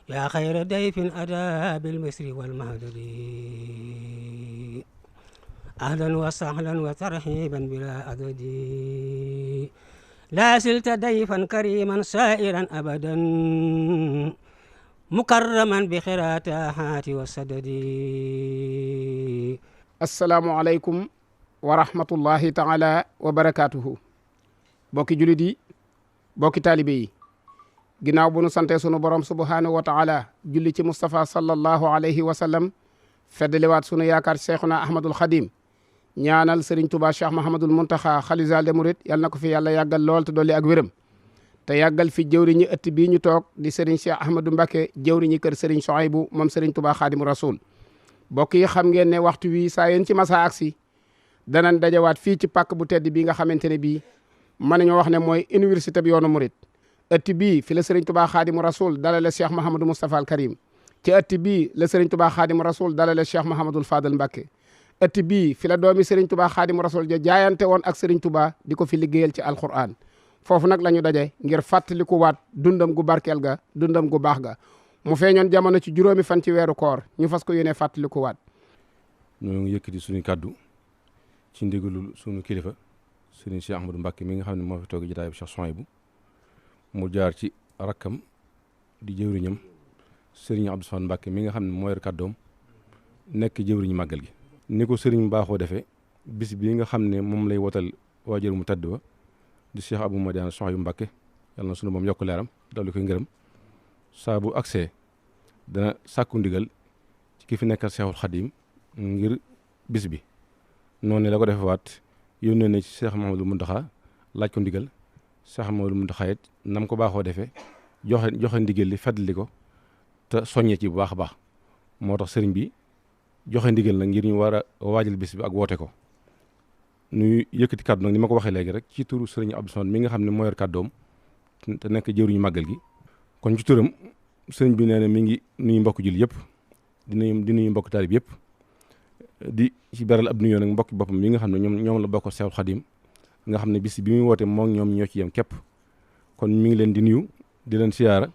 يا خير ضيف أتى بالمسر والمهدد أهلا وسهلا وترحيبا بلا عدد لا زلت ضيفا كريما سائرا أبدا مكرما بخيرات والسدد. asalaamualeykum wa rahmatullahi taala wa barakaatuhu. bokki julit yi bokki taalibe yi ginnaaw bu nu sante sunu borom subhaanahu wa taala julli ci Moustapha sallallahu alayhi wa sallam feddaliwaat sunu yaakaar Cheikhuna Ahmadul Xadim ñaanal Serigne Touba Cheikh Mahamadul Muntaxa xalifa des mourides yal na ko fi yàlla yàggal lool te dolli ak wéram te yàggal fi jëwriñi ëtt bii ñu toog di Serigne Cheikh Ahmadou Mbacké jëwriñi kër Serigne Souhaïbou moom Serigne Touba Xaadimu Rasul. mbokk yi xam ngeen ne waxtu wi saa yéen ci masa aksi danañ dajawaat fii ci pàkk bu tedd bii nga xamante ne bii mën nañoo wax ne mooy université bi yoonu murit ëtt bii fi la Serigne Touba Xaadimu Rasul dalale Cheikh Mahamadou Moustapha al Karim ci ëtt bii la Serigne Touba Xaadimu Rasul dalale Cheikh Mahamadul Fadal Mbacké ëtt bii fi la doomi Serigne Touba Xaadimu Rasul ja jaayante woon ak Serigne Touba di ko fi liggéeyal ci alquran foofu nag la ñu daje ngir fàttaliku waat dundam gu barkeel ga dundam gu baax ga mu feeñoon jamono ci juróomi fan ci weeru koor ñu fas ko yéene fàttaliku waat. ñoo ngi yëkkati suñu kàddu ci ndigalul suñu kilifa Serigne Cheikh Ahmadou Mbacké mi nga xam ne moo fi toog jotaay bi Cheikh Souhaïbou mu jaar ci rakkam di jëwriñam Serigne Abdou Samad Mbacké mi nga xam ne moo yor kàddoom nekk jëwriñu màggal gi. ni ko Serigne baaxoo defee bis bii nga xam ne moom lay wotal waajur mu tedd ba di Cheikh Abou Madiane Souhaïbou Mbacké yàlla na sunu moom yokk leeram dolli koy ngërëm saa bu agsee dana sàkku ndigal ci ki fi nekkal Cheikhul Khadim ngir bis bi noonu la ko defee waat yónnee na ci Cheikh Mahamadou Mountakha laaj ko ndigal Cheikh Mahamadou Mountakha it nam ko baaxoo defee joxe ndigal li fàttali ko te soññee ci bu baax a baax moo tax sëriñ bi joxe ndigal nag ngir ñu war a waajal bis bi ak woote ko nuy yëkkati kàddu nag ni ma ko waxee léegi rek ci turu sëriñ Abdou Samad mi nga xam ne moo yor kàddoom te nekk jëwriñu màggal gi kon ci turam sëriñ bi nee na mi ngi nuyu mbokk jullit yëpp di nuyu mbokk taalib yëpp di ci beral ab nuyoo nag mbokki boppam mi nga xam ne ñoom la bokk Seexul Xadim nga xam ne bis bi muy woote moom ñoom ñoo ci yem képp kon mi ngi leen di nuyu di leen siyaara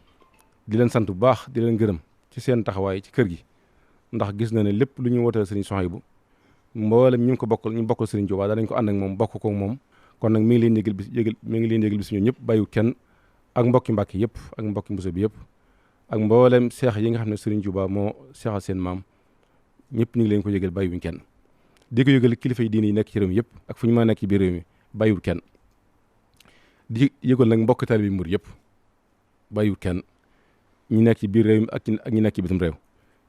di leen sant bu baax di leen gërëm ci seen taxawaay ci kër gi ndax gis na ne lépp lu ñu wooteel sëriñ Souhaïbou mboolem ñu bokkal sëriñ Tuubaa danañ ko ànd ak moom bokk ko moom kon nag mi ngi leen yëgal bis ñoom ñëpp bàyyu kenn ak mbokki Mbàkke yëpp ak mbokki Mbuso bi yëpp ak mboolem seex yi nga xam ne Serigne Touba moo seexal seen maam ñëpp ñu ngi leen ko yëgal bàyyiwuñ kenn di ko yëgal kilifa yi diine yi nekk ci réew mi yëpp ak fu ñu mën a nekk ci biir réew mi bàyyiwul kenn di yëgal nag mbokk taalibe bi murid yëpp bàyyiwul kenn ñi nekk ci biir réew mi ak ñi nekk ci bitim réew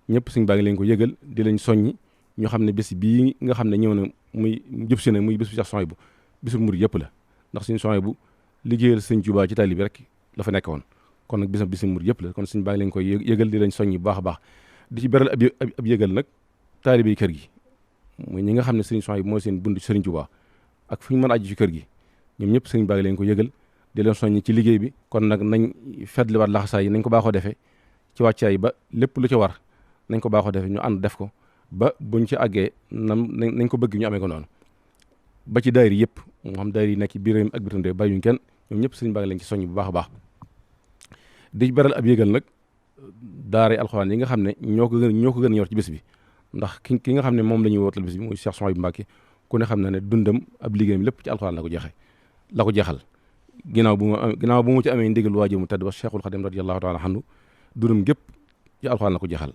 ñëpp suñ baa ngi leen ko yëgal di lañ soññi ñu xam ne bés bii nga xam ne ñëw na muy jub si na muy bésu Cheikh Souhaïbou bésu murid yëpp la ndax suñu Souhaïbou liggéeyal Serigne Touba ci taalibe bi rek la fa nekk woon kon nag bisam murid yëpp la kon suñu baa ngi leen koy yëgal di lañ soññi bu baax a baax di ci beral ab yëgal nag taalibe yi kër gi muy ñi nga xam ne Serigne Souhaïbou mooy seen bund Serigne Touba ak fu ñu mën a aju ci kër gi ñoom ñëpp Serigne baa ngi leen ko yëgal di leen soññi ci liggéey bi kon nag nañ fetliwaat laxasaay yi nañ ko baaxoo defee ci wàccaay ba lépp lu ci war nañ ko baaxoo defee ñu ànd def ko ba buñ ci àggee nañ ko bëgg ñu amee ko noonu ba ci daayira yëpp moo xam daayira yi nekk ci biir réew mi ak bitim réew bàyyuñ kenn ñoom ñëpp Serigne baa ngi leen ci soññ bu baax a baax di beral ab yëgal nag daara alxuraan yi nga xam ne ñoo ko gën a ñor ci bés bi ndax ki nga xam ne moom la ñuy wootal bés bi muy Cheikh Souhaïbou Mbacké ku ne xam na ne dundam ab liggéeyam lépp ci alxuraan la ko jeexal ginnaaw bu mu ci amee ndigal waajur mu tedd ba Cheikhul Khadim radiyallahu taala anhu dundam gépp ci alxuraan la ko jeexal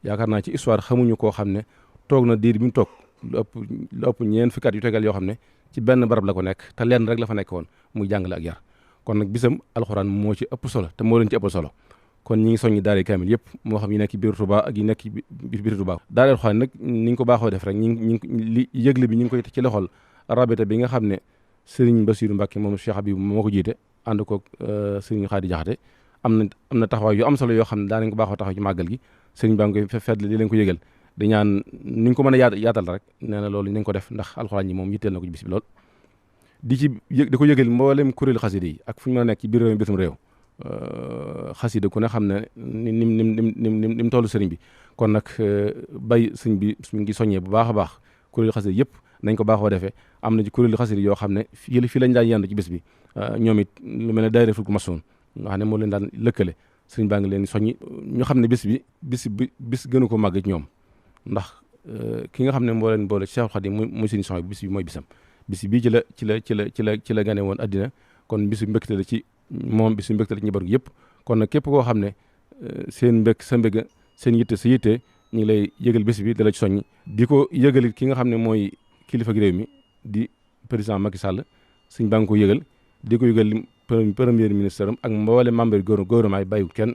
yaakaar naa ci histoire xamuñu koo xam ne toog na diir bi mu toog lu ëpp ñeent fukki at yu tegal yoo xam ne ci benn barab la ko nekk te lenn rek la fa nekk woon muy jàngale ak yar kon nag bisam alxuraan moo ci ëpp solo te moo leen ci ëpp solo kon ñi ngi soññi daara kaamil yëpp moo xam yi nekk biir Touba ak yi nekk biir Touba daara alxuraan nag ni ñu ko baaxoo def rek li yëgle bi ñu ngi koy ci loxol rabita bi nga xam ne Serigne Bassirou Mbacké moom Cheikh Habib moo ko jiite ànd ko Serigne Khady Diakhaté am na taxawaay yu am solo yoo xam ne daanañ ko baaxoo taxaw ci màggal gi Serigne baa ngi koy fetli di leen ko yëgal di ñaan ni ñu ko mën a yaatal rek nee na loolu nañ ko def ndax alxuraan yi moom yitteel na ko ci bis bi lool di ko yëgal mboolem kuréel xasida yi ak fu ñu mën a nekk ci biir réew mi bitim réew xasida ku ne xam ne ni mu toll sëriñ bi kon nag bay sëriñ bi mi ngi soññee bu baax a baax kuréel xasida yëpp nañ ko baaxoo defee am na ci kuréelu xasida yoo xam ne fii lañ daan yendu ci bis bi ñoom it lu mel ne daayira Fulku Masoon nga xam ne moo leen daan lëkkale sëriñ baa ngi leen soññi ñu xam ne bis gënu ko màgg ci ñoom ndax ki nga xam ne moo leen boole Cheikhul Khadim muy sëriñ son bis bi mooy bisam bis bii ci la gane woon addina kon bisu mbégte la ci moom bisu mbégte la ci ñëbar gi yëpp kon nag képp koo xam ne seen mbég sa mbég seen yitte sa yitte ñu ngi lay yëgal bis bi da la ci soññ di ko yëgalit ki nga xam ne mooy kilifa gi réew mi di président Macky Sall sëñ baa ngi ko yëgal di ko yëgal premier ministre am ak mboolem membre gouvernement yi bàyyiwul kenn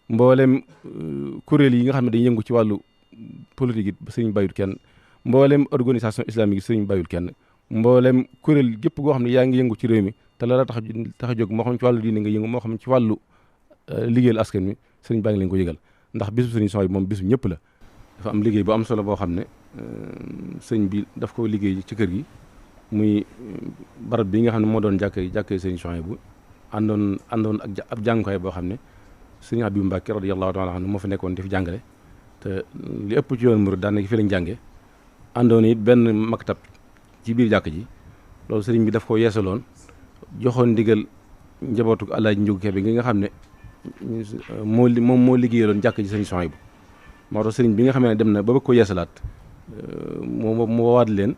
mboolem kuréel yi nga xam ne dañuy yëngu ci wàllu politique it sëñ bàyyiwul kenn mboolem organisation islamique yi sëñ bàyyiwul kenn mboolem kuréel gépp goo xam ne yaa ngi yëngu ci réew mi te la tax a jóg moo xam ci wàllu diine nga yëngu moo xam ci wàllu liggéeyal askan wi sëñ baa ngi leen ko yëgal ndax bisu sëriñ son bi moom bisu ñëpp la dafa am liggéey bu am solo boo xam ne sëñ bi daf ko liggéey ci kër gi muy barab bi nga xam ne moo doon jàkkee sëriñ son bu àndoon ak ab jàngukaay boo xam ne sëriñ Habib Mbacke radiyallahu taala anhu moo fa nekkoon di fi jàngale te li ëpp ci yoon murid daan fi lañ jànge àndoon it benn maktab ci biir jàkk ji loolu sëriñ bi daf ko yeesaloon joxoon ndigal njabootu Alaaji Njugu Kebe gi nga xam ne moom moo liggéeyaloon jàkk ji sëriñ son bu moo tax sëriñ bi nga xam ne dem na ba bëgg ko yeesalaat moo waat leen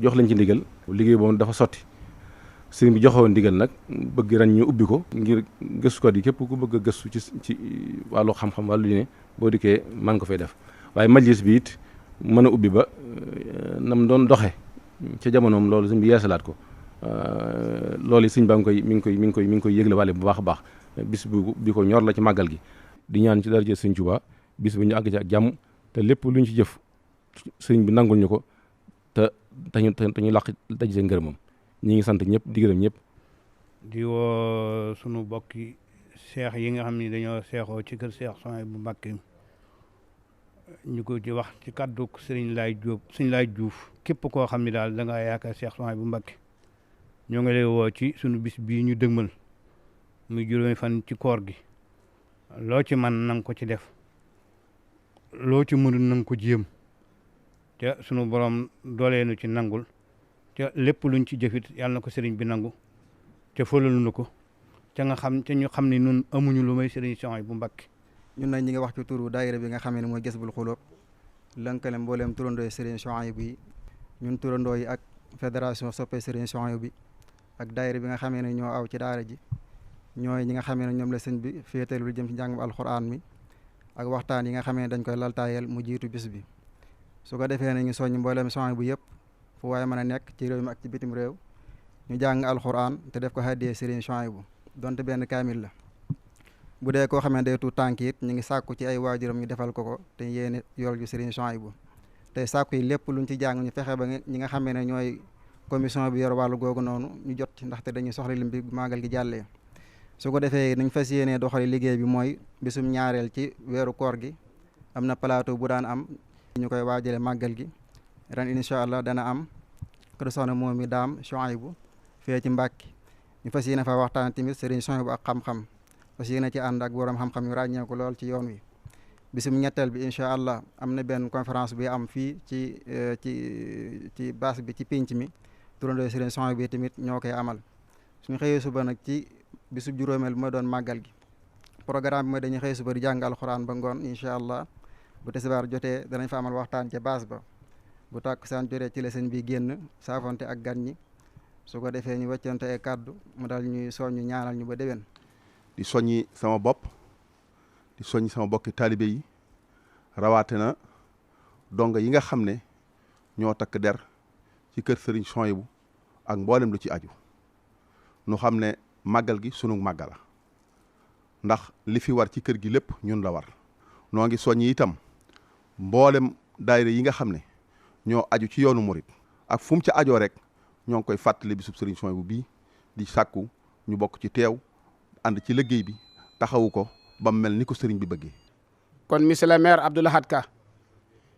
jox lañ ci ndigal liggéey boobu dafa sotti sëriñ bi joxoon ndigal nag bëgg ran ñu ubbi ko ngir gëstukat yi képp ku bëgg a gëstu ci wàllu xam-xam wàllu diine boo dikkee man ko fay def waaye majlis bi it mën a ubbi ba nam doon doxe ca jamonoom loolu sëriñ bi yeesalaat ko loolu sëriñ baa mi ngi koy yëgle wàlle bu baax a baax bis bi ko ñor la ci màggal gi di ñaan ci daraja sëriñ Tuubaa bis bi ñu àgg ci ak jàmm te lépp luñ ci jëf sëriñ bi nangul ñu ko te ñu làq daj seen ngërëmam ñi ngi sant ñëpp di gërëm ñëpp. di woo sunu bokki seex yi nga xam ni dañoo seexoo ci kër Seex Souhaïbou Mbacké ñu ko ci wax ci kàddu sëriñ Laay Juuf képp koo xam ne daal da ngaa yaakaar Seex Souhaïbou Mbacké ñoo ngi lay woo ci sunu bis bii ñu dëgmal muy juróomi fan ci koor gi loo ci man na nga ko ci def loo ci mënul na nga ko jéem te sunu borom dooleenu ci nangul te lépp luñ ci jëfit yàlla na ko sëriñ bi nangu te fëlalu na ko te ñu xam ne nun amuñu lu may sëriñ Souhaïbou Mbacké. ñun nag ñi nga wax ci turu daayira bi nga xamee ne mooy Jazbul Xuloob lënkale mbooleem turandoo sëriñ Souhaïbou yi ñun turandoo yi ak fédération soppe sëriñ Souhaïbou bi ak daayira bi nga xamee ne ñoo aw ci daara ji ñooy ñi nga xamee ne ñoom la sëñ bi féetal lu jëm ci njàngum alxuraan mi ak waxtaan yi nga xamee ne dañ koy laltaayal mu jiitu bis bi su ko defee nañu soññ mbooleem Souhaïbou yëpp fu waaye mën a nekk ci réew mi ak ci bitim réew ñu jàng alxuraan te def ko haddiyee Serigne Souhaïbou donte benn kaamil la bu dee koo xam ne day tuut tànk it ñu ngi sàkku ci ay waajuram ñu defal ko te yéene yool ju Serigne Souhaïbou tey sàkku yi lépp luñ ci jàng ñu fexe ba ñi nga xamee ne ñooy commission bi yor wàllu googu noonu ñu jot ci ndaxte dañuy soxla lim bi màggal gi jàllee su ko defee nañ fas yéenee doxali liggéey bi mooy bisum ñaareel ci weeru koor gi am na plateau bu daan am ñu koy waajale màggal gi ren incha allah dana am kër soxna moom mi daam Souhaïbou fee ci Mbàkke ñu fas yéene fa waxtaan tamit Serigne Souhaïbou ak xam-xam fas yéene ci ànd ak borom xam-xam yu ràññeeku lool ci yoon wi bisum ñetteel bi incha allah am na benn conférence bi am fii ci base bi ci pénc mi turandoo Serigne Souhaïbou bi tamit ñoo koy amal suñu xëyee suba nag ci bisub juróomeel bi mooy doon màggal gi programme bi mooy dañuy xëy suba di jàng alxuraan ba ngoon incha allah bu tisbaar jotee danañ fa amal waxtaan ca base ba bu tàkkusaan jotee ci la sëñ bi génn saafonte ak gan ñi su ko defee ñu wàccante ay kàddu mu dal ñuy soññu ñaanal ñu ba déwén. di soññi sama bopp di soññi sama bokki taalibe yi rawaate na donga yi nga xam ne ñoo takk der ci kër Serigne Souhaïbou ak mboolem lu ci aju nu xam ne màggal gi sunu màggal la ndax li fi war ci kër gi lépp ñun la war noo ngi soññi itam mboolem daayira yi nga xam ne ñoo aju ci yoonu murit ak fu mu ca ajoo rek ñoo ngi koy fàttali bisub Serigne Souhaïbou bii di sàkku ñu bokk ci teew ànd ci liggéey bi taxawu ko ba mu mel ni ko sëriñ bi bëggee. kon monsieur le maire Abdou Lahad Ka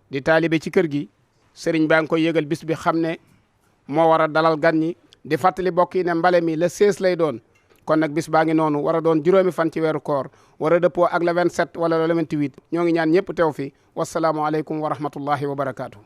di taalibe ci kër gi sëriñ baa ngi koy yëgal bis bi xam ne moo war a dalal gan ñi di fàttali bokk yi ne mbale mi le 16 lay doon kon nag bis baa ngi noonu war a doon juróomi fan ci weeru koor war a dëppoo ak le 27 wala le 28 ñoo ngi ñaan ñëpp teew fi wasalaamualeykum wa rahmatullahi wa barakaatu.